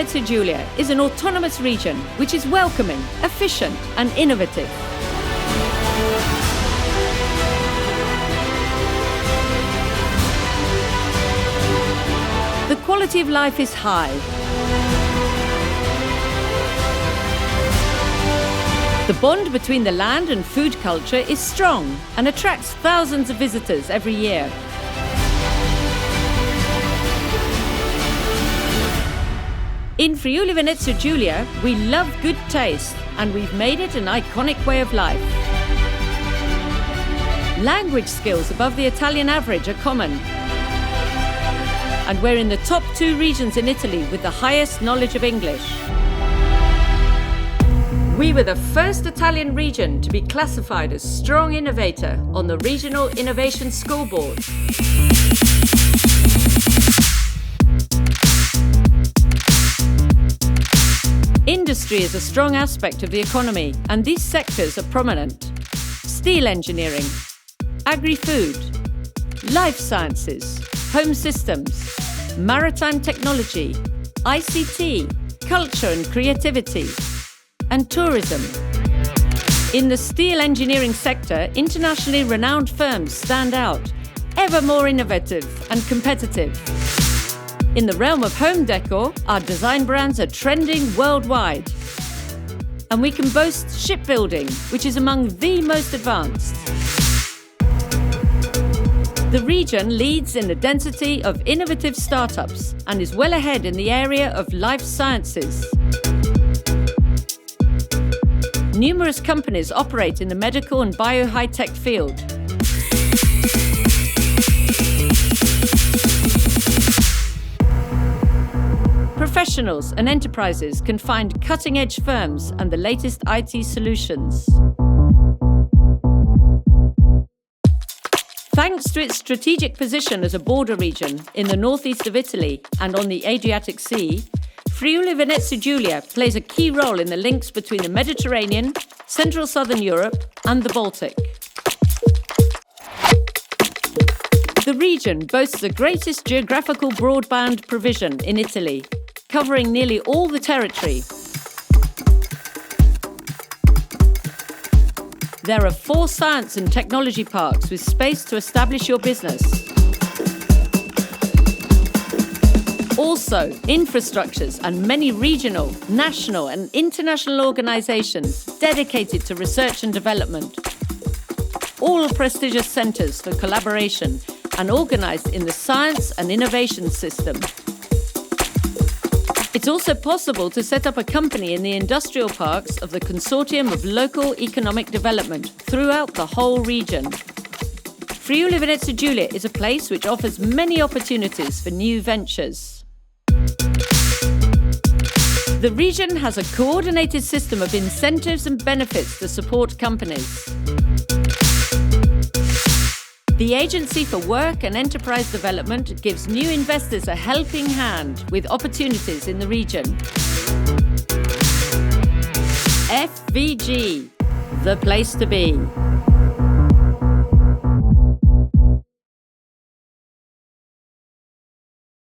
Venezia Giulia is an autonomous region which is welcoming, efficient and innovative. The quality of life is high. The bond between the land and food culture is strong and attracts thousands of visitors every year. In Friuli, Venezia Giulia, we love good taste and we've made it an iconic way of life. Language skills above the Italian average are common. And we're in the top 2 regions in Italy with the highest knowledge of English. We were the first Italian region to be classified as Strong Innovator on the Regional Innovation Scoreboard. Industry is a strong aspect of the economy, and these sectors are prominent. Steel engineering, agri-food, life sciences, home systems, maritime technology, ICT, culture and creativity, and tourism. In the steel engineering sector, internationally renowned firms stand out, ever more innovative and competitive. In the realm of home decor, our design brands are trending worldwide. And we can boast shipbuilding, which is among the most advanced. The region leads in the density of innovative startups and is well ahead in the area of life sciences. Numerous companies operate in the medical and bio-high-tech field. Professionals and enterprises can find cutting-edge firms and the latest IT solutions. Thanks to its strategic position as a border region in the northeast of Italy and on the Adriatic Sea, Friuli Venezia Giulia plays a key role in the links between the Mediterranean, Central Southern Europe and the Baltic. The region boasts the greatest geographical broadband provision in Italy, covering nearly all the territory. There are 4 science and technology parks with space to establish your business. Also, infrastructures and many regional, national and international organizations dedicated to research and development. All prestigious centers for collaboration and organized in the science and innovation system. It's also possible to set up a company in the industrial parks of the Consortium of Local Economic Development throughout the whole region. Friuli Venezia Giulia is a place which offers many opportunities for new ventures. The region has a coordinated system of incentives and benefits to support companies. The Agency for Work and Enterprise Development gives new investors a helping hand with opportunities in the region. FVG, the place to be.